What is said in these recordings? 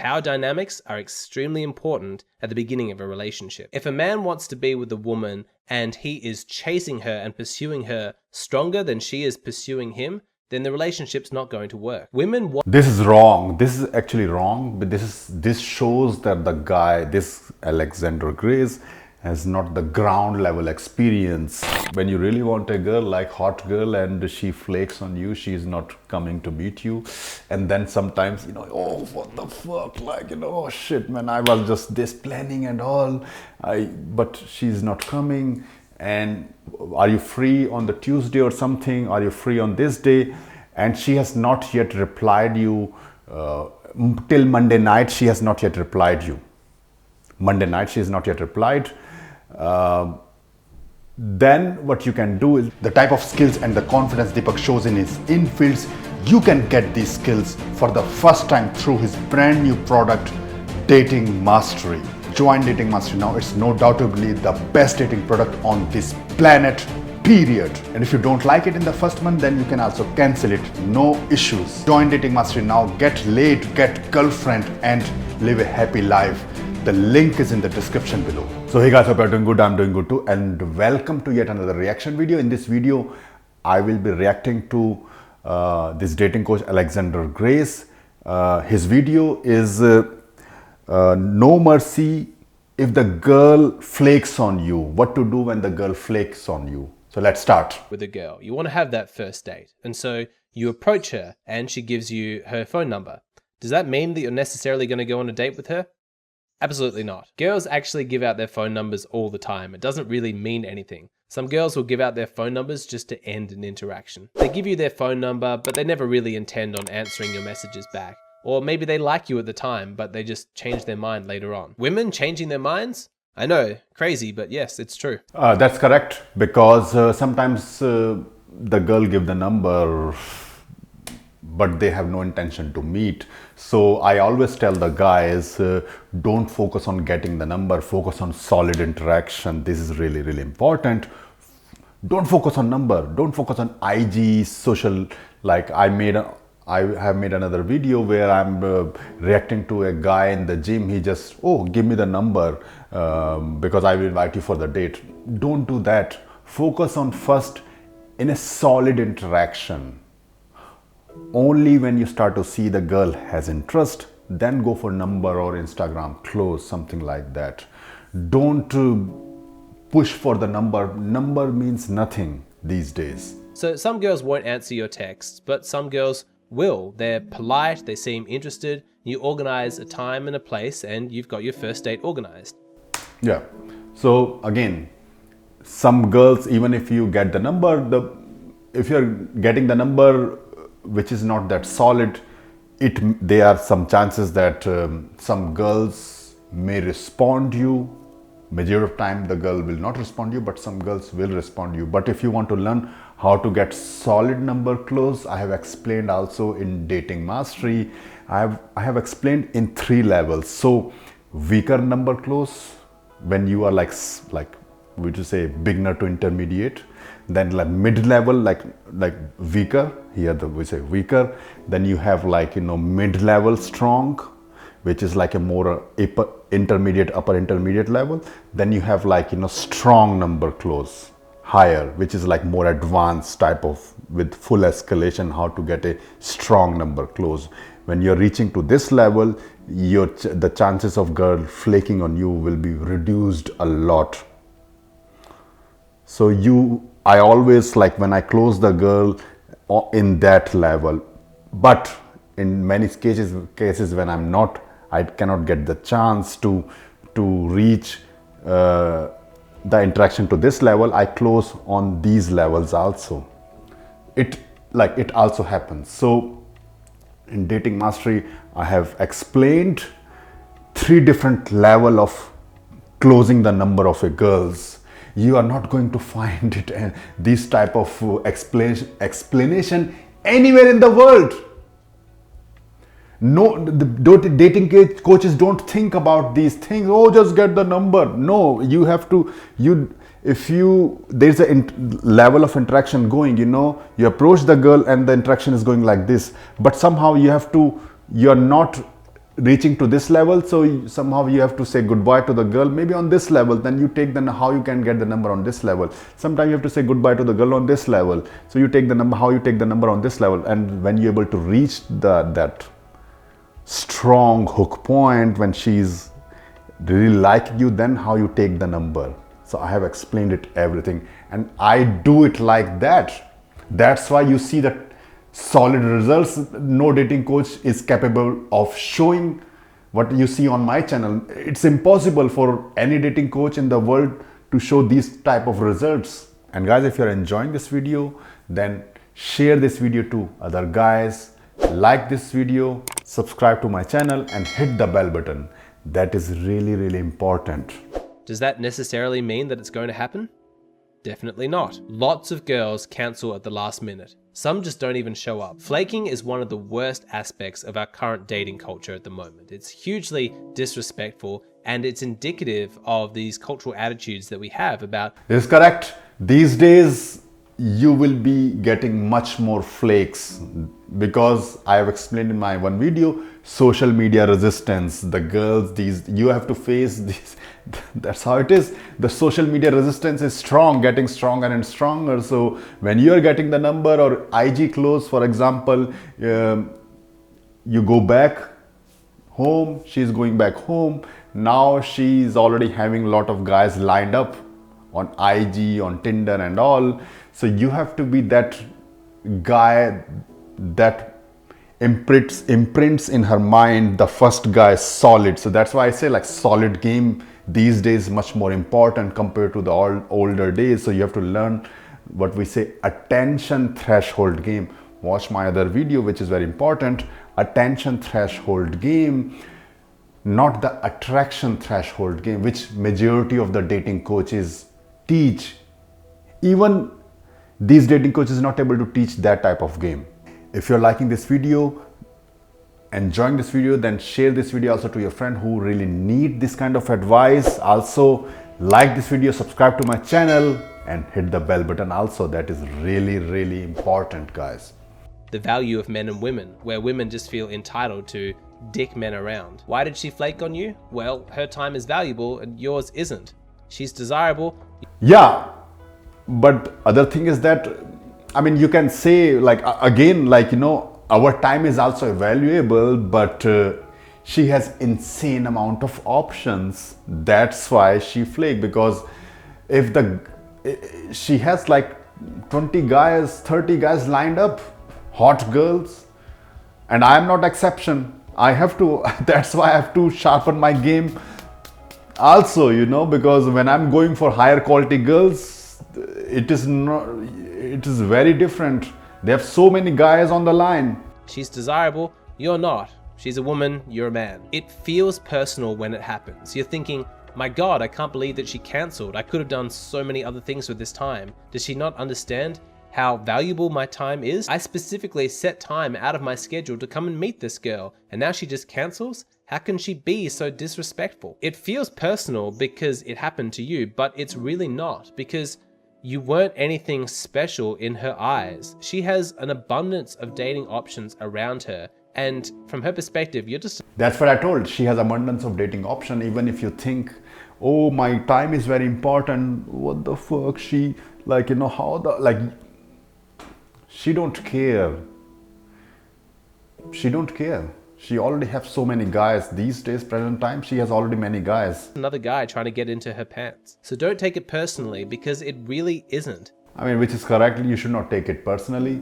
Power dynamics are extremely important at the beginning of a relationship. If a man wants to be with a woman and he is chasing her and pursuing her stronger than she is pursuing him, then the relationship's not going to work. Women want— This is wrong. This is actually wrong, but this shows that the guy, this Alexander Grace, has not the ground level experience. When you really want a girl, like hot girl, and she flakes on you, she's not coming to meet you, and then sometimes, you know, oh, what the fuck, like, you know, oh shit, man, I was just this planning and all, but she's not coming. And are you free on the Tuesday or something? Are you free on this day? And she has not yet replied you till Monday night. She has not yet replied you. Monday night she has not yet replied. Then what you can do is the type of skills and the confidence Deepak shows in his infields. You can get these skills for the first time through his brand new product, Dating Mastery. Join Dating Mastery now. It's no doubtably the best dating product on this planet, period. And if you don't like it in the first month, then you can also cancel it, no issues. Join Dating Mastery now, get laid, get girlfriend, and live a happy life. The link is in the description below. So hey guys, hope you're doing good. I'm doing good too, and welcome to yet another reaction video. In this video, I will be reacting to this dating coach Alexander Grace. His video is no mercy if the girl flakes on you. What to do when the girl flakes on you. So let's start. with a girl. You want to have that first date. And so you approach her and she gives you her phone number. Does that mean that you're necessarily going to go on a date with her? Absolutely not. Girls actually give out their phone numbers all the time. It doesn't really mean anything. Some girls will give out their phone numbers just to end an interaction. They give you their phone number, but they never really intend on answering your messages back. Or maybe they like you at the time, but they just change their mind later on. Women changing their minds? I know, crazy, but yes, it's true. That's correct, because sometimes the girl give the number, but they have no intention to meet. So I always tell the guys, don't focus on getting the number, focus on solid interaction. This is really, really important. Don't focus on number, don't focus on IG, social, like I have made another video where I'm reacting to a guy in the gym. He just, oh, give me the number because I will invite you for the date. Don't do that. Focus on first in a solid interaction. Only when you start to see the girl has interest, then go for number or Instagram close, something like that. Don't push for the number. Number means nothing these days. So some girls won't answer your texts, but some girls will. They're polite, they seem interested, you organize a time and a place, and you've got your first date organized. Yeah. So again, some girls, even if you get the number, if you're getting the number which is not that solid, there are some chances that some girls may respond you. Majority of time the girl will not respond you, but some girls will respond you. But if you want to learn how to get solid number close, I have explained also in Dating Mastery. I have explained in 3 levels. So weaker number close, when you are like we to say beginner to intermediate, then like mid-level, like weaker, here we say weaker, then you have like, you know, mid-level strong, which is like a more upper intermediate level. Then you have like, you know, strong number close, higher, which is like more advanced type of, with full escalation, how to get a strong number close. When you're reaching to this level, the chances of girl flaking on you will be reduced a lot. So I always like when I close the girl in that level, but in many cases when I cannot get the chance to reach the interaction to this level, I close on these levels also. It also happens. So in Dating Mastery, I have explained 3 different levels of closing the number of a girls. You are not going to find it and this type of explanation anywhere in the world. No, the dating coaches don't think about these things. Oh, just get the number. No, you have to, there's a level of interaction going, you know, you approach the girl and the interaction is going like this, but somehow you're not reaching to this level, so somehow you have to say goodbye to the girl maybe on this level, then you take the how you can get the number on this level. Sometimes you have to say goodbye to the girl on this level, so you take the number, how you take the number on this level. And when you're able to reach that strong hook point, when she's really like you, then how you take the number. So I have explained it everything, and I do it like that. That's why you see that solid results. No dating coach is capable of showing what you see on my channel. It's impossible for any dating coach in the world to show these type of results. And guys, if you're enjoying this video, then share this video to other guys, like this video, subscribe to my channel, and hit the bell button. That is really, really important. Does that necessarily mean that it's going to happen? Definitely not. Lots of girls cancel at the last minute. Some just don't even show up. Flaking is one of the worst aspects of our current dating culture at the moment. It's hugely disrespectful, and it's indicative of these cultural attitudes that we have about... This is correct. These days, you will be getting much more flakes, because I have explained in my one video, social media resistance. The girls, you have to face these. That's how it is. The social media resistance is strong, getting stronger and stronger. So when you are getting the number or IG close, for example, you go back home, she's going back home. Now she's already having a lot of guys lined up on IG, on Tinder and all. So you have to be that guy that imprints in her mind, the first guy is solid. So that's why I say like solid game these days much more important compared to the older days. So you have to learn what we say attention threshold game. Watch my other video, which is very important. Attention threshold game, not the attraction threshold game, which majority of the dating coaches teach. Even these dating coaches are not able to teach that type of game. If you're liking this video, enjoying this video, then share this video also to your friend who really need this kind of advice. Also like this video, subscribe to my channel, and hit the bell button also. That is really, really important, guys. The value of men and women, where women just feel entitled to dick men around. Why did she flake on you? Well, her time is valuable and yours isn't. She's desirable. Yeah, but other thing is that, I mean, you can say like, again, like, you know, our time is also valuable, but she has insane amount of options. That's why she flaked, because if she has like 20 guys, 30 guys lined up, hot girls, and I am not exception. I have to, that's why I have to sharpen my game also, you know, because when I'm going for higher quality girls, it is very different. They have so many guys on the line. She's desirable, you're not. She's a woman, you're a man. It feels personal when it happens. You're thinking, my God, I can't believe that she cancelled. I could have done so many other things with this time. Does she not understand how valuable my time is? I specifically set time out of my schedule to come and meet this girl, and now she just cancels? How can she be so disrespectful? It feels personal because it happened to you, but it's really not, because you weren't anything special in her eyes. She has an abundance of dating options around her, and from her perspective, you're just... That's what I told. She has abundance of dating option. Even if you think, oh, my time is very important, what the fuck, she, like, you know, how the, like, she don't care. She don't care. She already have so many guys. These days, present time, she has already many guys. Another guy trying to get into her pants. So don't take it personally, because it really isn't. I mean, which is correct. You should not take it personally.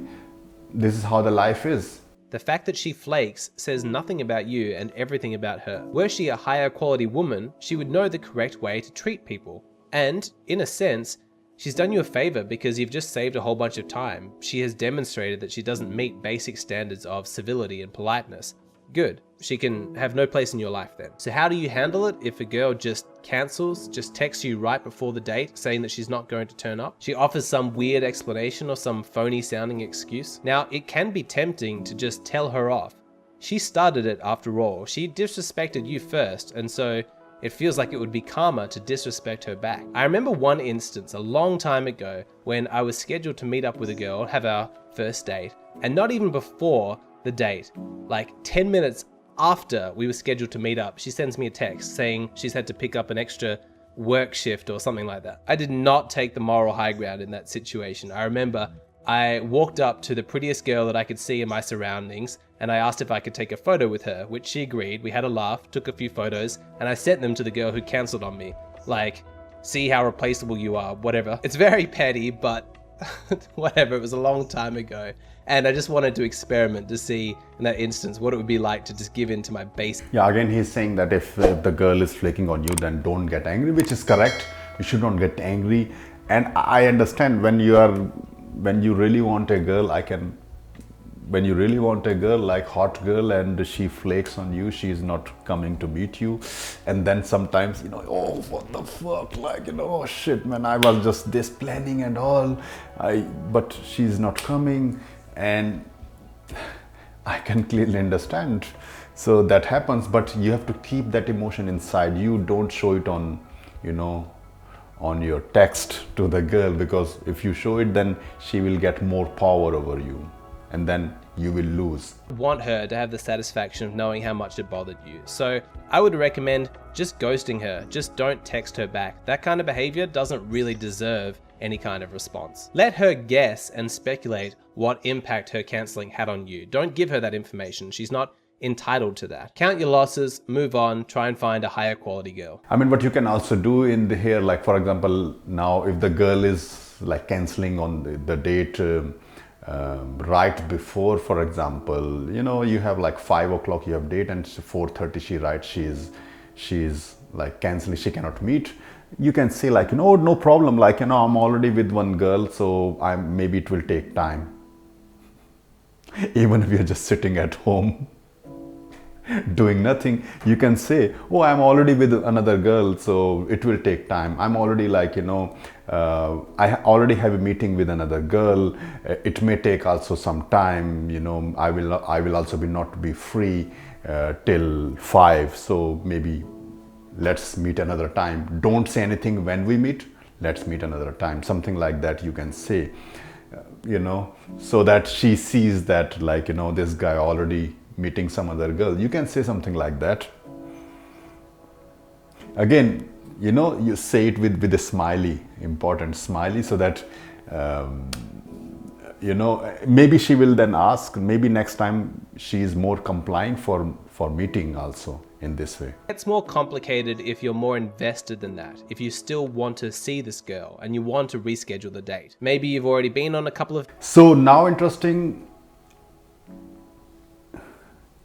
This is how the life is. The fact that she flakes says nothing about you and everything about her. Were she a higher quality woman, she would know the correct way to treat people. And, in a sense, she's done you a favor because you've just saved a whole bunch of time. She has demonstrated that she doesn't meet basic standards of civility and politeness. Good. She can have no place in your life then. So how do you handle it if a girl just cancels, just texts you right before the date saying that she's not going to turn up? She offers some weird explanation or some phony sounding excuse. Now, it can be tempting to just tell her off. She started it after all. She disrespected you first, and so it feels like it would be karma to disrespect her back. I remember one instance a long time ago when I was scheduled to meet up with a girl, have our first date, and not even before the date, like 10 minutes after we were scheduled to meet up, she sends me a text saying she's had to pick up an extra work shift or something like that. I did not take the moral high ground in that situation. I remember I walked up to the prettiest girl that I could see in my surroundings and I asked if I could take a photo with her, which she agreed. We had a laugh, took a few photos, and I sent them to the girl who cancelled on me. Like, see how replaceable you are, whatever. It's very petty, but whatever, it was a long time ago. And I just wanted to experiment to see, in that instance, what it would be like to just give in to my base. Yeah, again, he's saying that if the girl is flaking on you, then don't get angry, which is correct. You should not get angry. And I understand when you really want a girl, when you really want a girl, like hot girl, and she flakes on you, she's not coming to meet you. And then sometimes, oh, what the fuck, oh shit, man, I was just this planning and all, but she's not coming. And I can clearly understand. So that happens, but you have to keep that emotion inside you. Don't show it on, on your text to the girl, because if you show it, then she will get more power over you and then you will lose. I want her to have the satisfaction of knowing how much it bothered you. So I would recommend just ghosting her. Just don't text her back. That kind of behavior doesn't really deserve any kind of response. Let her guess and speculate what impact her cancelling had on you. Don't give her that information. She's not entitled to that. Count your losses, move on, try and find a higher quality girl. I mean, what you can also do here, like for example, now if the girl is like cancelling on the date right before, for example, you have like 5 o'clock you have date and 4:30 she writes she's like cancelling, she cannot meet. You can say like, no problem, like, I'm already with one girl, so maybe it will take time. Even if you're just sitting at home doing nothing, you can say, oh, I'm already with another girl, so it will take time. I'm already like, I already have a meeting with another girl. It may take also some time, I will also not be free till 5, so maybe let's meet another time. Don't say anything when we meet, let's meet another time. Something like that you can say, so that she sees that like, this guy already meeting some other girl. You can say something like that. Again, you say it with a smiley, important smiley, so that maybe she will then ask, maybe next time she is more complying for meeting also in this way. It's more complicated if you're more invested than that. If you still want to see this girl and you want to reschedule the date. Maybe you've already been on a couple of... So now interesting,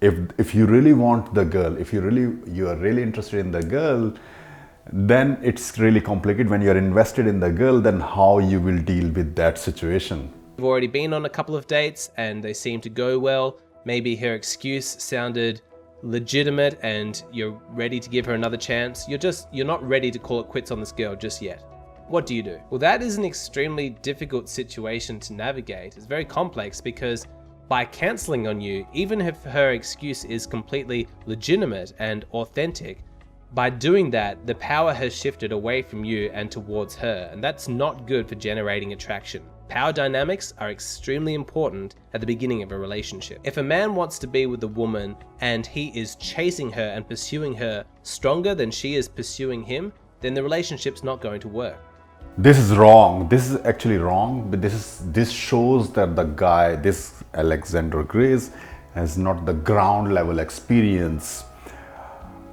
if you really want the girl, if you are really interested in the girl, then it's really complicated. When you're invested in the girl, then how you will deal with that situation. You've already been on a couple of dates and they seem to go well. Maybe her excuse sounded legitimate and you're ready to give her another chance. You're not ready to call it quits on this girl just yet. What do you do? Well, that is an extremely difficult situation to navigate. It's very complex because by cancelling on you, even if her excuse is completely legitimate and authentic, by doing that, the power has shifted away from you and towards her, and that's not good for generating attraction. Power dynamics are extremely important at the beginning of a relationship. If a man wants to be with a woman and he is chasing her and pursuing her stronger than she is pursuing him, then the relationship's not going to work. This is wrong. This is actually wrong, but this shows that the guy, this Alexander Grace, has not the ground level experience.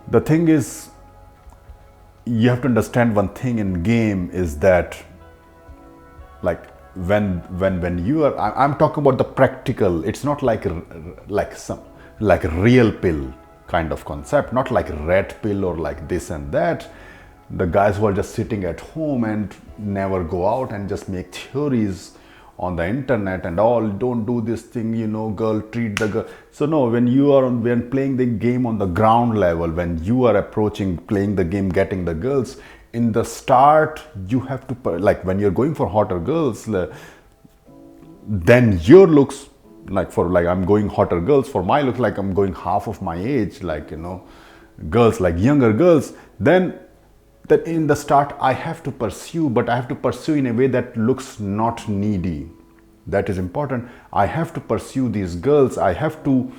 The thing is, you have to understand one thing in game is that, like, when you are, I'm talking about the practical. It's not like a real pill kind of concept, not like red pill or like this and that. The guys who are just sitting at home and never go out and just make theories on the internet and all, don't do this thing, girl, treat the girl. So no, when playing the game on the ground level, when you are playing the game, getting the girls, in the start, you have to, like when you're going for hotter girls, then your looks, I'm going hotter girls, for my look, like I'm going half of my age, girls, like younger girls, then that in the start I have to pursue, but I have to pursue in a way that looks not needy. That is important. I have to pursue these girls. I have to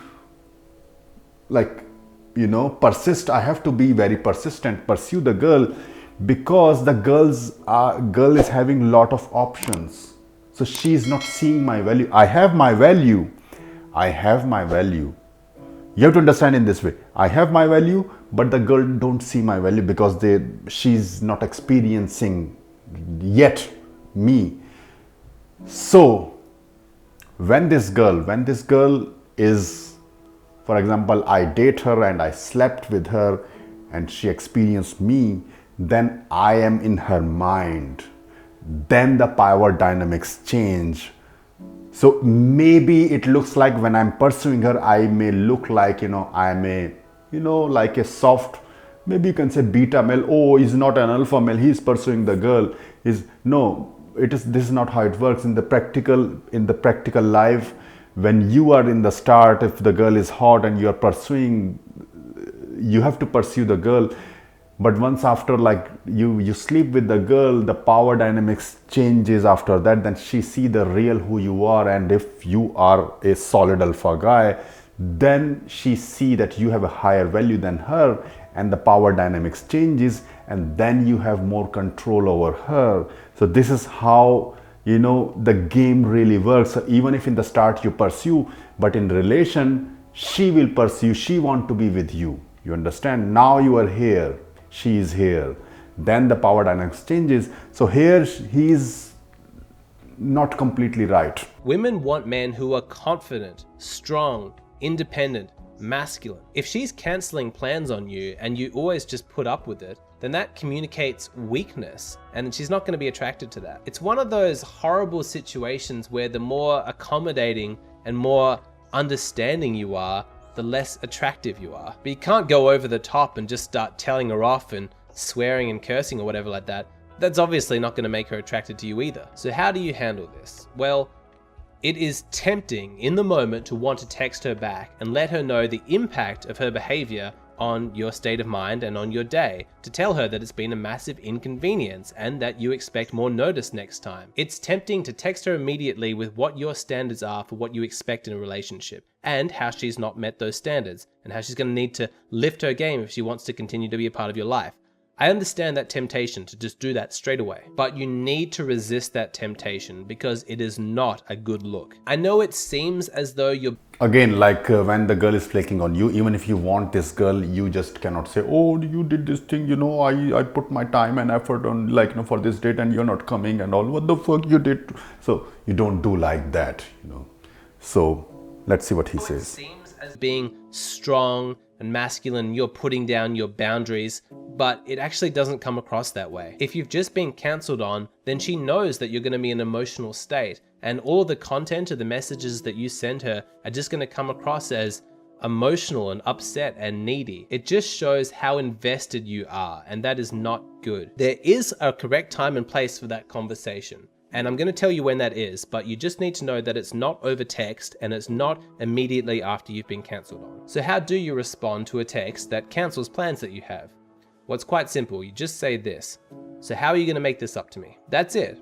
persist. I have to be very persistent, pursue the girl, because the girl is having lot of options. So she's not seeing my value. I have my value. You have to understand in this way. I have my value, but the girl don't see my value because she's not experiencing yet me. So when this girl is, for example, I date her and I slept with her and she experienced me, then I am in her mind. Then the power dynamics change. So maybe it looks like when I'm pursuing her, I may look like, I'm a, like a soft, maybe you can say beta male. Oh, he's not an alpha male. He's pursuing the girl. This is not how it works in the practical life. When you are in the start, if the girl is hot and you're pursuing, you have to pursue the girl. But once after, like you sleep with the girl, the power dynamics changes after that. Then she see the real who you are, and if you are a solid alpha guy, then she see that you have a higher value than her, and the power dynamics changes, and then you have more control over her. So this is how the game really works. So even if in the start you pursue, but in relation she will pursue, she want to be with you. You understand? Now you are here, she is here, then the power dynamics changes. So here he is not completely right. Women want men who are confident, strong, independent, masculine. If she's canceling plans on you and you always just put up with it, then that communicates weakness, and she's not going to be attracted to that. It's one of those horrible situations where the more accommodating and more understanding you are, the less attractive you are. But you can't go over the top and just start telling her off and swearing and cursing or whatever like that. That's obviously not going to make her attracted to you either. So how do you handle this? Well, it is tempting in the moment to want to text her back and let her know the impact of her behavior on your state of mind and on your day, to tell her that it's been a massive inconvenience and that you expect more notice next time. It's tempting to text her immediately with what your standards are for what you expect in a relationship, and how she's not met those standards, and how she's going to need to lift her game if she wants to continue to be a part of your life. I understand that temptation to just do that straight away, but you need to resist that temptation because it is not a good look. I know it seems as though you're... Again, like when the girl is flaking on you, even if you want this girl, you just cannot say, oh, you did this thing, I put my time and effort on for this date and you're not coming and all, what the fuck you did? So you don't do like that, So let's see what he says. It seems as being strong and masculine, you're putting down your boundaries, but it actually doesn't come across that way. If you've just been cancelled on, then she knows that you're going to be in an emotional state, and all the content of the messages that you send her are just going to come across as emotional and upset and needy. It just shows how invested you are, and that is not good. There is a correct time and place for that conversation, and I'm going to tell you when that is, but you just need to know that it's not over text and it's not immediately after you've been cancelled on. So how do you respond to a text that cancels plans that you have? Well, it's quite simple. You just say this: so how are you going to make this up to me? That's it.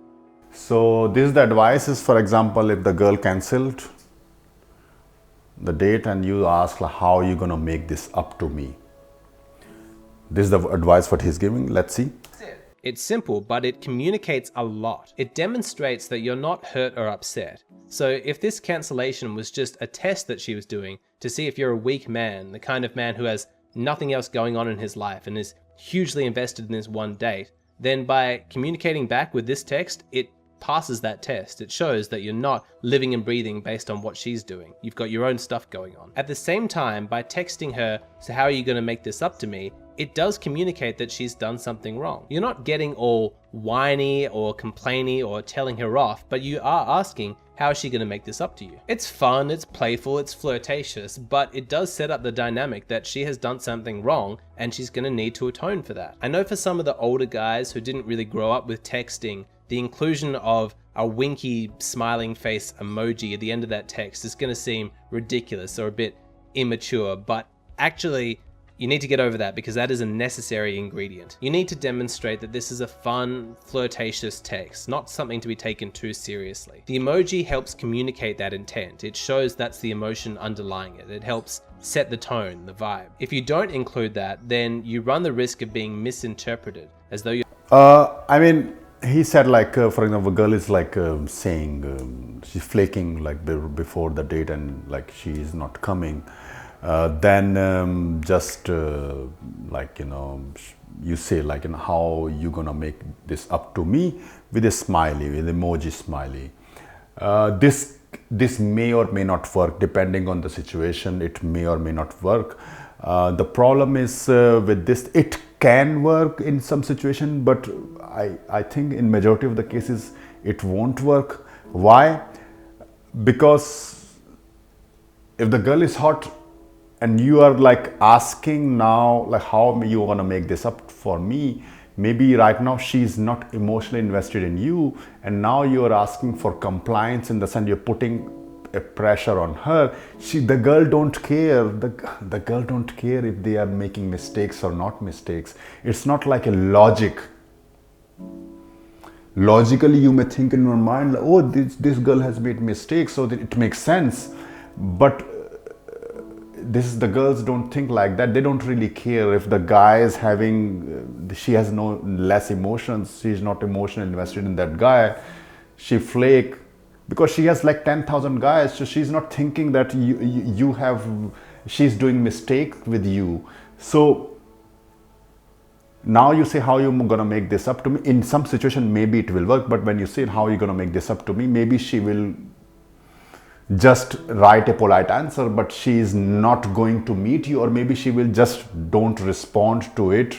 So this is the advice is, for example, if the girl cancelled the date and you ask, like, how are you going to make this up to me? This is the advice what he's giving. Let's see. It's simple, but it communicates a lot. It demonstrates that you're not hurt or upset. So if this cancellation was just a test that she was doing to see if you're a weak man, the kind of man who has nothing else going on in his life and is hugely invested in this one date, then by communicating back with this text, it passes that test. It shows that you're not living and breathing based on what she's doing. You've got your own stuff going on. At the same time, by texting her, so how are you going to make this up to me? It does communicate that she's done something wrong. You're not getting all whiny or complainy or telling her off, but you are asking, how is she going to make this up to you? It's fun, it's playful, it's flirtatious, but it does set up the dynamic that she has done something wrong and she's going to need to atone for that. I know for some of the older guys who didn't really grow up with texting, the inclusion of a winky smiling face emoji at the end of that text is going to seem ridiculous or a bit immature, but actually, You need to get over that because that is a necessary ingredient. You need to demonstrate that this is a fun, flirtatious text, not something to be taken too seriously. The emoji helps communicate that intent. It shows that's the emotion underlying it. It helps set the tone, the vibe. If you don't include that, then you run the risk of being misinterpreted as though you're I mean, he said like, for example, a girl is like saying she's flaking like before the date and like she is not coming. Then just like, you know, you say like, you know, how you gonna make this up to me with a smiley, with emoji smiley. This may or may not work depending on the situation. It may or may not work. The problem is with this, it can work in some situation, but I think in majority of the cases it won't work. Why? Because if the girl is hot and you are like asking now like how you want to make this up for me, maybe right now she's not emotionally invested in you, and now you are asking for compliance in the sense you're putting a pressure on her. The girl don't care. The girl don't care if they are making mistakes or not mistakes. It's not like a logic. Logically you may think in your mind like, oh, this girl has made mistakes, so that it makes sense. But the girls don't think like that. They don't really care if the guy is having she has no less emotions, she's not emotionally invested in that guy, she flake because she has like 10,000 guys, so she's not thinking that she's doing mistake with you. So now you say how you gonna make this up to me. In some situation maybe it will work, but when you say how you gonna make this up to me, maybe she will just write a polite answer, but she is not going to meet you, or maybe she will just don't respond to it.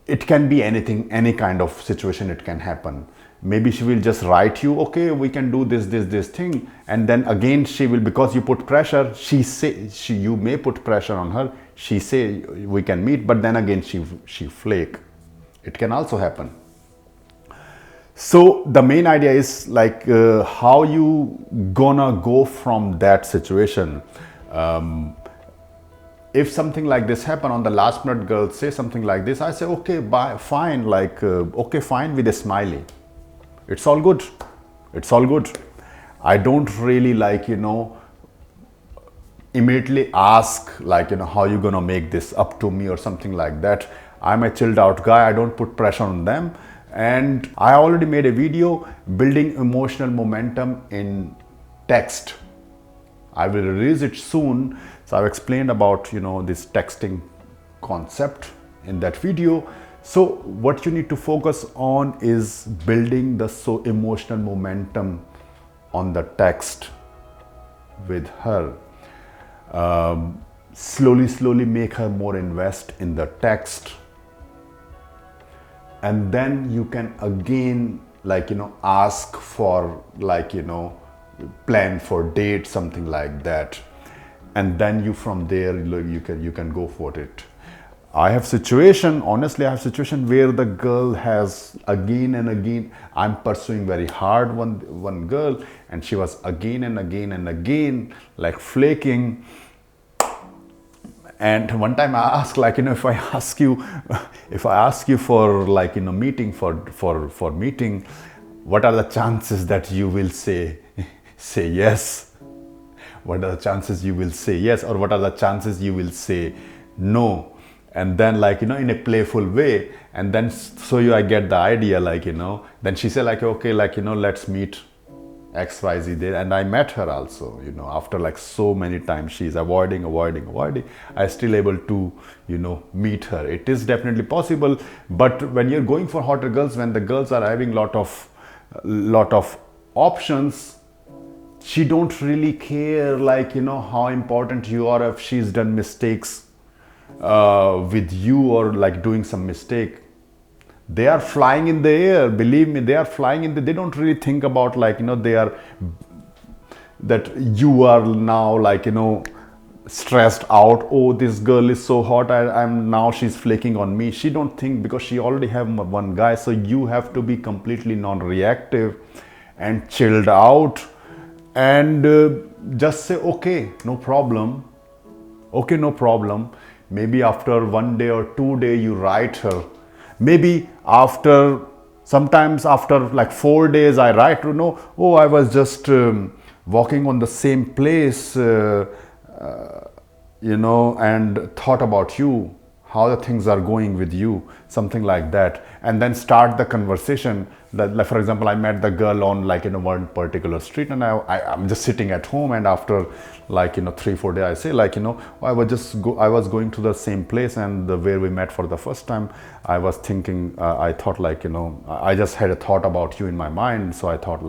It can be anything, any kind of situation it can happen. Maybe she will just write you, okay, we can do this thing, and then again she will, because you put pressure, you may put pressure on her, she say we can meet, but then again she flake. It can also happen. So the main idea is like how you gonna go from that situation. If something like this happen on the last minute, girl say something like this, I say okay, bye, fine, like okay, fine, with a smiley. It's all good. It's all good. I don't really like, you know, immediately ask like, you know, how you gonna make this up to me or something like that. I'm a chilled out guy. I don't put pressure on them. And I already made a video building emotional momentum in text. I will release it soon. So I've explained about, you know, this texting concept in that video. So what you need to focus on is building the emotional momentum on the text with her. Slowly make her more invest in the text. And then you can again, like, you know, ask for, like, you know, plan for date, something like that. And then you from there, you can go for it. I have situation, honestly, I have situation where the girl has again and again, I'm pursuing very hard one girl, and she was again and again, like flaking. And one time I asked, like, you know, if I ask you for, like, you know, meeting for meeting, what are the chances that you will say yes? What are the chances you will say yes, or what are the chances you will say no? And then, like, you know, in a playful way, and then so I get the idea, like, you know, then she said, like, okay, like, you know, let's meet XYZ there. And I met her also, you know, after like so many times she's avoiding, I still able to, you know, meet her. It is definitely possible. But when you're going for hotter girls, when the girls are having lot of options, she don't really care, like, you know, how important you are if she's done mistakes with you, or like doing some mistake. They are flying in the air, believe me, they are flying in they don't really think about, like, you know, that you are now, like, you know, stressed out. Oh, this girl is so hot, I'm now she's flaking on me. She don't think, because she already have one guy. So you have to be completely non-reactive and chilled out, and just say, okay, no problem. maybe after 1 day or 2 day you write her, maybe after sometimes after like 4 days I write, oh, I was just walking on the same place, and thought about you, how the things are going with you, something like that, and then start the conversation. That, like, for example, I met the girl on one particular street, and I'm just sitting at home, and after 3-4 days I say I was going to the same place, and where we met for the first time, I was thinking, I thought I just had a thought about you in my mind, so I thought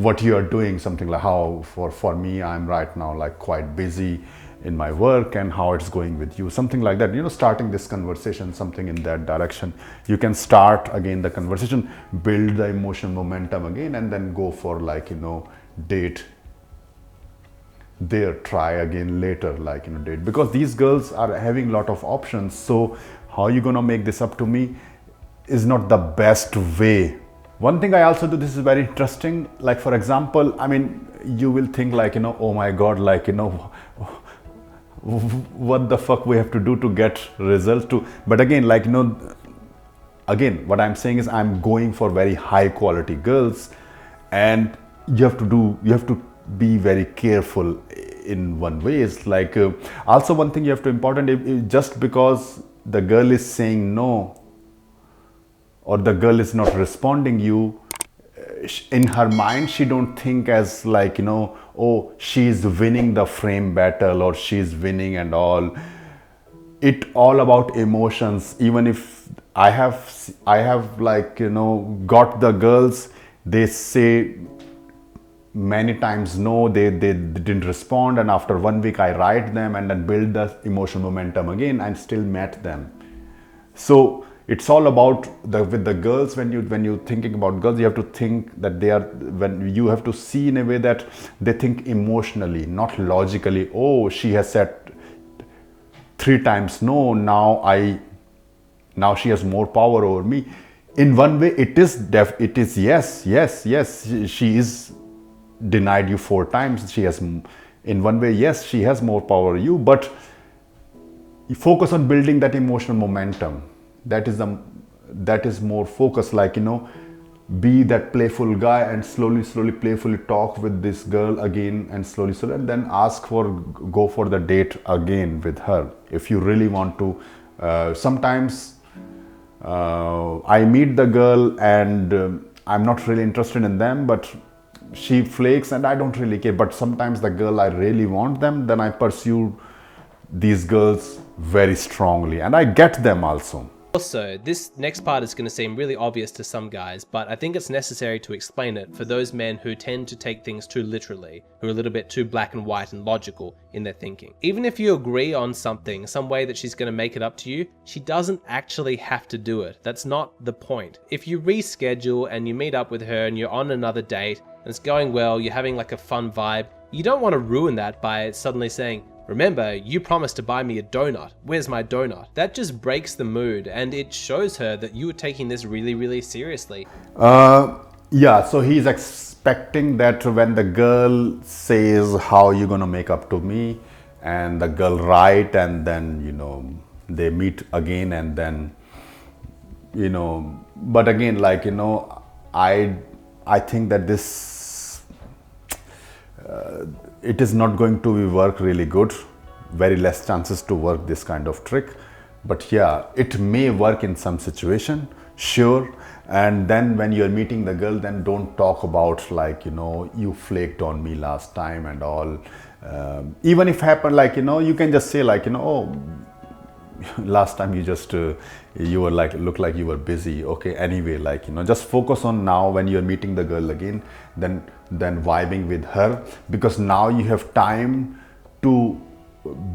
what you are doing, something like how for me I'm right now quite busy in my work, and how it's going with you, something like that, starting this conversation, something in that direction. You can start again the conversation, build the emotional momentum again, and then go for date there, try again later, date, because these girls are having a lot of options. So how you gonna make this up to me is not the best way. One thing I also do, this is very interesting, like for example, I mean, you will think oh my god, what the fuck we have to do to get results to, but again, again, what I'm saying is I'm going for very high quality girls, and you have to be very careful in one way. It's also one thing you have to important, just because the girl is saying no or the girl is not responding you, in her mind she don't think as oh, she's winning the frame battle or she's winning and all. It all about emotions. Even if I have got the girls, they say many times no, they didn't respond, and after 1 week I write them and then build the emotional momentum again and still met them. So it's all about with the girls. When you're thinking about girls, you have to think that when you have to see in a way that they think emotionally, not logically. Oh, she has said 3 times no, now she has more power over me. In one way it is yes, she is denied you 4 times. She has, in one way, yes, she has more power over you, but you focus on building that emotional momentum. That is more focus, be that playful guy and slowly playfully talk with this girl again, and slowly, and then go for the date again with her if you really want to. Sometimes I meet the girl and I'm not really interested in them, but she flakes and I don't really care. But sometimes the girl, I really want them, then I pursue these girls very strongly, and I get them also. Also, this next part is going to seem really obvious to some guys, but I think it's necessary to explain it for those men who tend to take things too literally, who are a little bit too black and white and logical in their thinking. Even if you agree on something, some way that she's going to make it up to you, she doesn't actually have to do it. That's not the point. If you reschedule and you meet up with her and you're on another date and it's going well, you're having a fun vibe, you don't want to ruin that by suddenly saying, "Remember, you promised to buy me a donut. Where's my donut?" That just breaks the mood, and it shows her that you are taking this really, really seriously. Yeah, so he's expecting that when the girl says, how you gonna make up to me, and the girl right, and then they meet again, and then but again, I think that this it is not going to work really good. Very less chances to work this kind of trick, but yeah, it may work in some situation, sure. And then when you're meeting the girl, then don't talk about you flaked on me last time and all. Even if happened, you can just say oh, last time you just you were looked like you were busy. Okay, anyway, just focus on now when you're meeting the girl again, then vibing with her, because now you have time to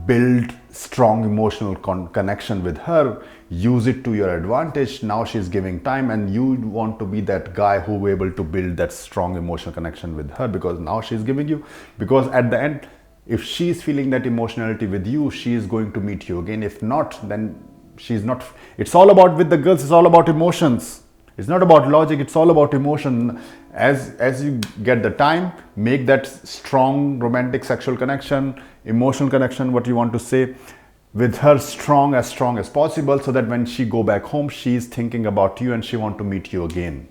build strong emotional connection with her. Use it to your advantage. Now she's giving time, and you want to be that guy who will able to build that strong emotional connection with her, because now she's giving you. Because at the end, if she's feeling that emotionality with you, she is going to meet you again. If not, then she's not. It's all about, with the girls, it's all about emotions. It's not about logic, it's all about emotion. As you get the time, make that strong romantic sexual connection, emotional connection, what you want to say, with her strong as possible, so that when she go back home, she's thinking about you and she want to meet you again.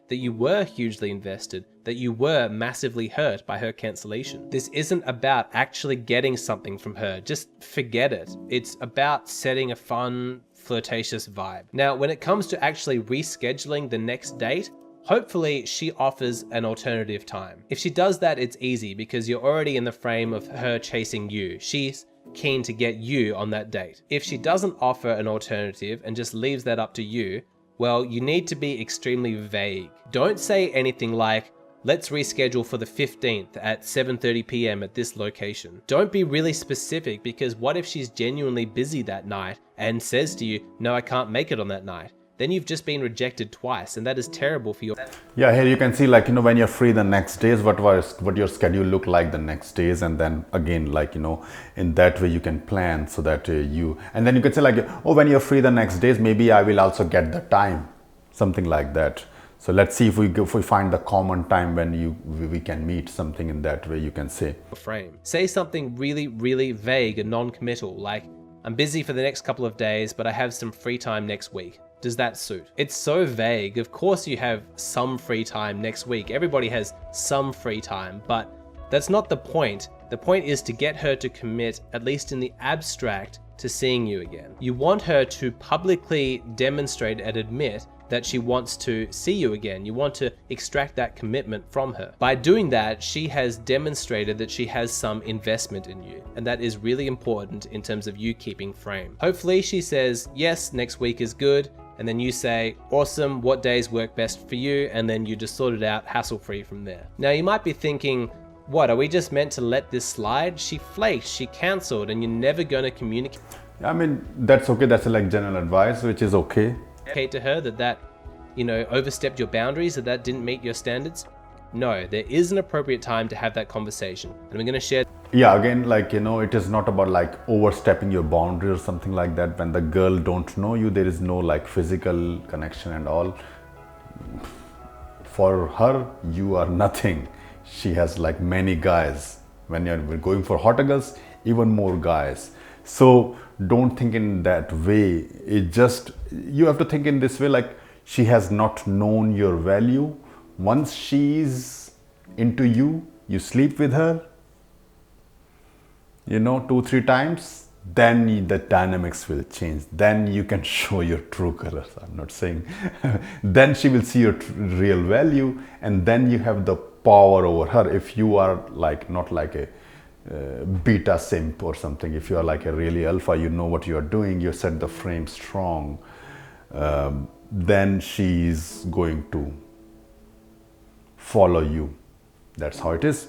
That you were hugely invested, that you were massively hurt by her cancellation. This isn't about actually getting something from her, just forget it. It's about setting a fun, flirtatious vibe. Now, when it comes to actually rescheduling the next date, hopefully she offers an alternative time. If she does that, it's easy because you're already in the frame of her chasing you. She's keen to get you on that date. If she doesn't offer an alternative and just leaves that up to you, well, you need to be extremely vague. Don't say anything like, let's reschedule for the 15th at 7:30 p.m. at this location. Don't be really specific, because what if she's genuinely busy that night and says to you, no, I can't make it on that night? Then you've just been rejected twice, and that is terrible for your... Yeah, here you can see, like, when you're free the next days, what your schedule look like the next days, and then again, like, in that way you can plan so that and then you can say like, oh, when you're free the next days, maybe I will also get the time, something like that. So let's see if we find the common time when we can meet, something in that way you can say. Frame. Say something really, really vague and non-committal, like, I'm busy for the next couple of days, but I have some free time next week. Does that suit? It's so vague. Of course you have some free time next week. Everybody has some free time, but that's not the point. The point is to get her to commit, at least in the abstract, to seeing you again. You want her to publicly demonstrate and admit that she wants to see you again. You want to extract that commitment from her. By doing that, she has demonstrated that she has some investment in you, and that is really important in terms of you keeping frame. Hopefully she says, yes, next week is good, and then you say, awesome, what days work best for you? And then you just sort it out hassle-free from there. Now you might be thinking, what, are we just meant to let this slide? She flaked, she cancelled, and you're never gonna communicate. I mean, that's okay, that's like general advice, which is okay. To her that overstepped your boundaries, that didn't meet your standards. No, there is an appropriate time to have that conversation, and we're going to share. Yeah, again, like, it is not about like overstepping your boundary or something like that. When the girl don't know you, there is no like physical connection and all. For her, you are nothing. She has like many guys. When you're going for hotter girls, even more guys. So don't think in that way. You have to think in this way, like, she has not known your value. Once she's into you, you sleep with her, 2-3 times, then the dynamics will change. Then you can show your true colors. I'm not saying. Then she will see your real value, and then you have the power over her. If you are like not like a beta simp or something, if you are like a really alpha, you know what you are doing, you set the frame strong, then she's going to follow you. That's how it is.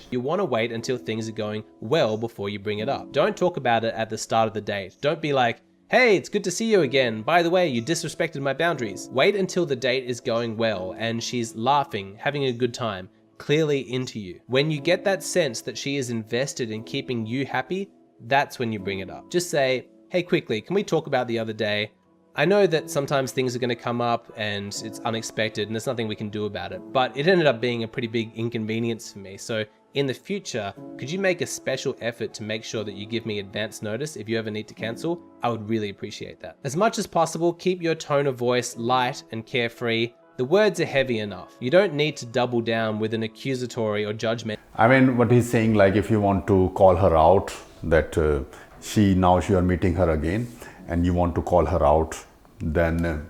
You want to wait until things are going well before you bring it up. Don't talk about it at the start of the date. Don't be like, hey, it's good to see you again. By the way, you disrespected my boundaries. Wait until the date is going well and she's laughing, having a good time, clearly into you. When you get that sense that she is invested in keeping you happy, that's when you bring it up. Just say, hey, quickly, can we talk about the other day? I know that sometimes things are going to come up and it's unexpected and there's nothing we can do about it, but it ended up being a pretty big inconvenience for me. So in the future, could you make a special effort to make sure that you give me advance notice if you ever need to cancel? I would really appreciate that. As much as possible, keep your tone of voice light and carefree. The words are heavy enough. You don't need to double down with an accusatory or judgment. I mean, what he's saying, like, if you want to call her out, that you are meeting her again, and you want to call her out, then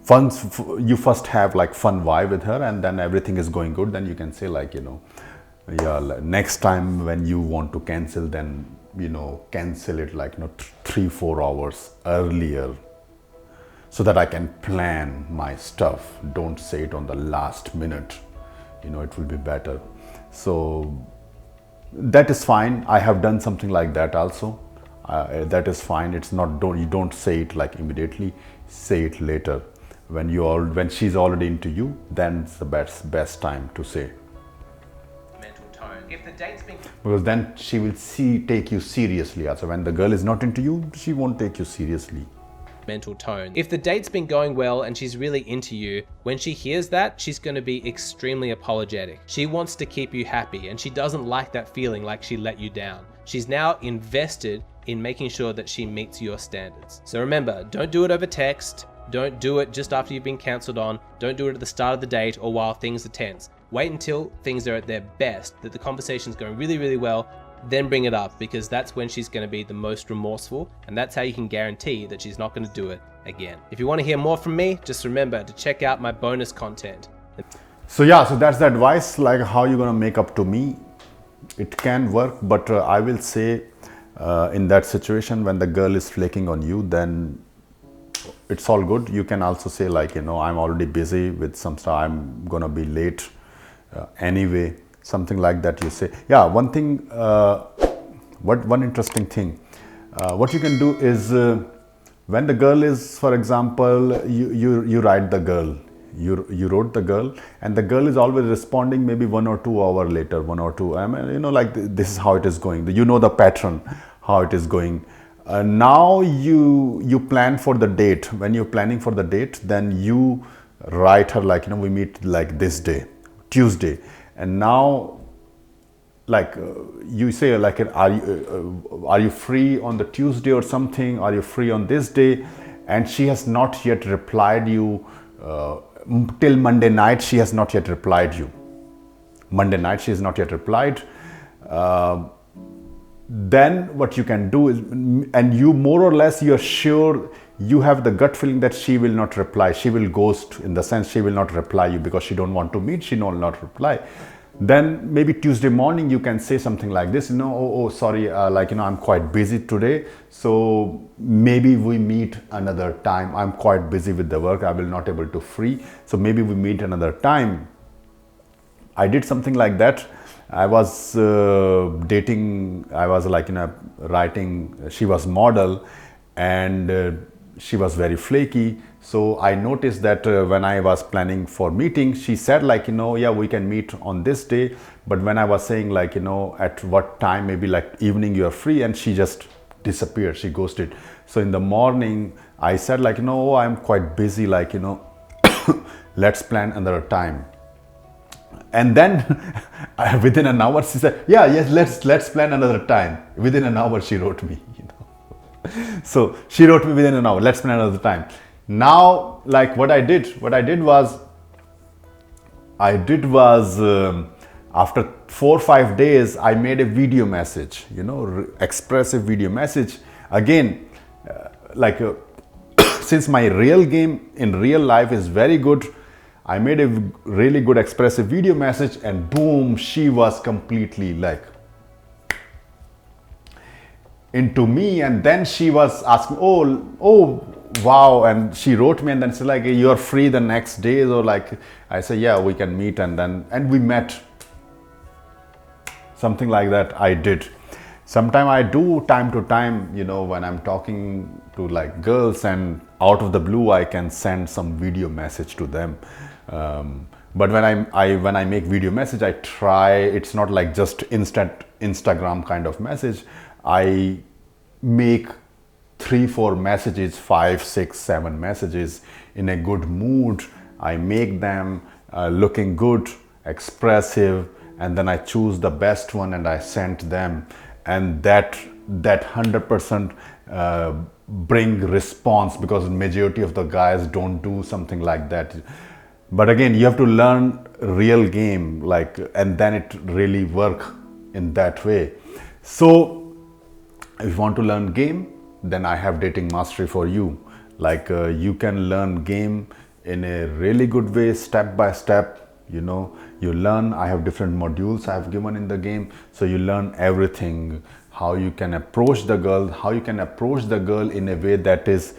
you first have like fun vibe with her, and then everything is going good. Then you can say like, next time when you want to cancel, then cancel it like 3-4 hours earlier, so that I can plan my stuff. Don't say it on the last minute. It will be better. So that is fine. I have done something like that also. That is fine. It's not, you don't say it like immediately. Say it later. When she's already into you, then it's the best time to say. Mental tone. If the date's been... Because then she will take you seriously. Also, when the girl is not into you, she won't take you seriously. mental tone. If the date's been going well and she's really into you, when she hears that, she's going to be extremely apologetic. She wants to keep you happy and she doesn't like that feeling like she let you down. She's now invested in making sure that she meets your standards. So remember, don't do it over text. Don't do it just after you've been cancelled on. Don't do it at the start of the date or while things are tense. Wait until things are at their best, that the conversation's going really, really well, then bring it up, because that's when she's going to be the most remorseful, and that's how you can guarantee that she's not going to do it again. If you want to hear more from me, just remember to check out my bonus content. So yeah, so that's the advice, like how you're going to make up to me. It can work, but I will say in that situation when the girl is flaking on you, then it's all good. You can also say like, I'm already busy with some stuff, I'm going to be late anyway. Something like that you say. Yeah, one thing, one interesting thing, what you can do is when the girl is, for example, you write the girl, you wrote the girl, and the girl is always responding maybe 1 or 2 hours later, 1 or 2. I mean, like this is how it is going. You know the pattern, how it is going. Now you plan for the date. When you're planning for the date, then you write her like, we meet like this day, Tuesday. And now, like you say, like, are you free on the Tuesday or something? Are you free on this day? And she has not yet replied you till Monday night. She has not yet replied you. Monday night she has not yet replied. Then what you can do is, and you more or less you're sure, you have the gut feeling that she will not reply. She will ghost, in the sense she will not reply you because she don't want to meet. She will not reply. Then maybe Tuesday morning you can say something like this, sorry, I'm quite busy today, so maybe we meet another time. I'm quite busy with the work. I will not able to free, so maybe we meet another time. I did something like that. I was dating, I was like, writing, she was model, and she was very flaky. So I noticed that when I was planning for meeting, she said like, yeah, we can meet on this day. But when I was saying like, at what time, maybe like evening you are free, and she just disappeared, she ghosted. So in the morning, I said like, I'm quite busy, like, let's plan another time. And then within an hour she said, yes, let's plan another time. Within an hour she wrote me, So she wrote me within an hour, let's plan another time. Now, like what I did was after 4 or 5 days, I made a video message, expressive video message. Again, since my real game in real life is very good, I made a really good expressive video message, and boom, she was completely like into me. And then she was asking, oh wow, and she wrote me, and then she's like, you're free the next day, or like, I say, yeah, we can meet. And we met. Something like that I did. Sometime I do time to time, when I'm talking to like girls, and out of the blue I can send some video message to them. But when I make video message, I try, it's not like just instant Instagram kind of message. I make 3-4 messages, 5, 6, 7 messages in a good mood. I make them looking good, expressive, and then I choose the best one and I send them. And that 100% bring response, because majority of the guys don't do something like that. But again, you have to learn real game, like, and then it really work in that way. So if you want to learn game, then I have dating mastery for you. Like you can learn game in a really good way, step by step. You learn. I have different modules I have given in the game, so you learn everything. How you can approach the girl, in a way that is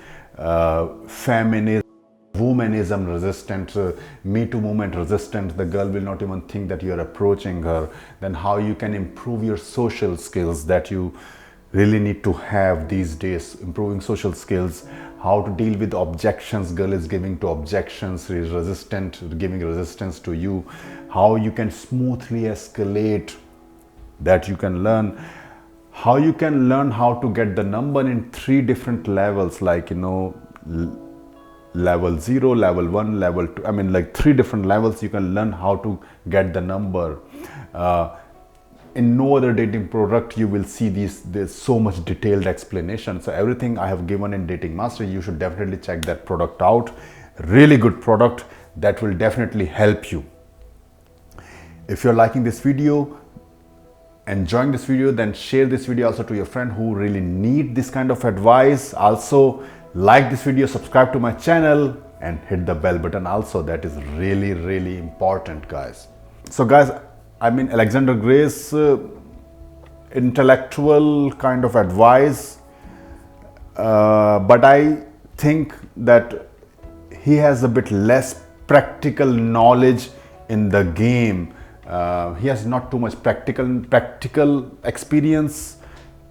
feminist, womanism resistant, Me Too movement resistant. The girl will not even think that you are approaching her. Then how you can improve your social skills that you really need to have these days. Improving social skills, how to deal with objections girl is giving to objections, is giving resistance to you, how you can smoothly escalate, that you can learn. How you can learn how to get the number in 3 different levels, like level 0, level 1, level 2. I mean, like 3 different levels you can learn how to get the number. In no other dating product you will see there's so much detailed explanation. So everything I have given in Dating Mastery, you should definitely check that product out. Really good product that will definitely help you. If you're liking this video, enjoying this video, then share this video also to your friend who really need this kind of advice. Also like this video, subscribe to my channel and hit the bell button also. That is really, really important, guys. So guys, I mean, Alexander Gray's intellectual kind of advice, but I think that he has a bit less practical knowledge in the game. He has not too much practical experience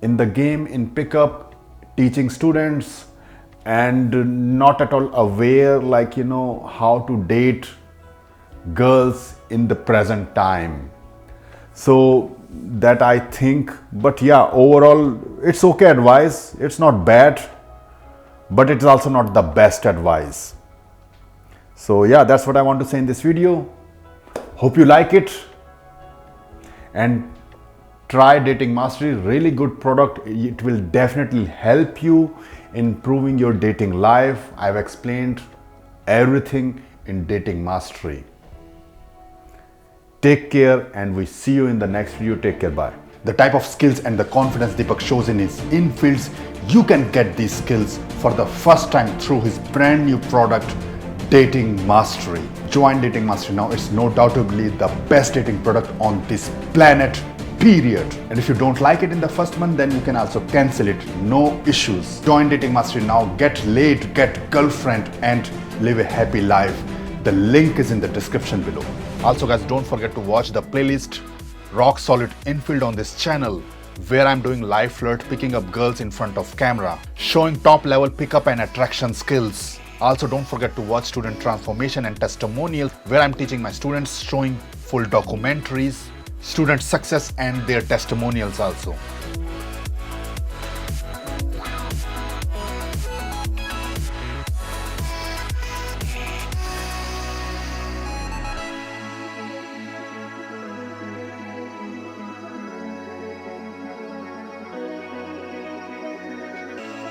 in the game, in pickup, teaching students, and not at all aware, like, you know, how to date girls in the present time. So that I think, but yeah, overall it's okay advice. It's not bad, but it's also not the best advice. So yeah, that's what I want to say in this video. Hope you like it, and try Dating Mastery. Really good product. It will definitely help you in improving your dating life. I've explained everything in Dating Mastery. Take care, and we see you in the next video. Take care. Bye. The type of skills and the confidence Deepak shows in his infields, you can get these skills for the first time through his brand new product, Dating Mastery. Join Dating Mastery now. It's no doubtably the best dating product on this planet, period. And if you don't like it in the first month, then you can also cancel it. No issues. Join Dating Mastery now. Get laid, get girlfriend, and live a happy life. The link is in the description below. Also guys, don't forget to watch the playlist Rock Solid Infield on this channel, where I'm doing live flirt, picking up girls in front of camera, showing top level pickup and attraction skills. Also don't forget to watch Student Transformation and Testimonials, where I'm teaching my students, showing full documentaries, student success and their testimonials also.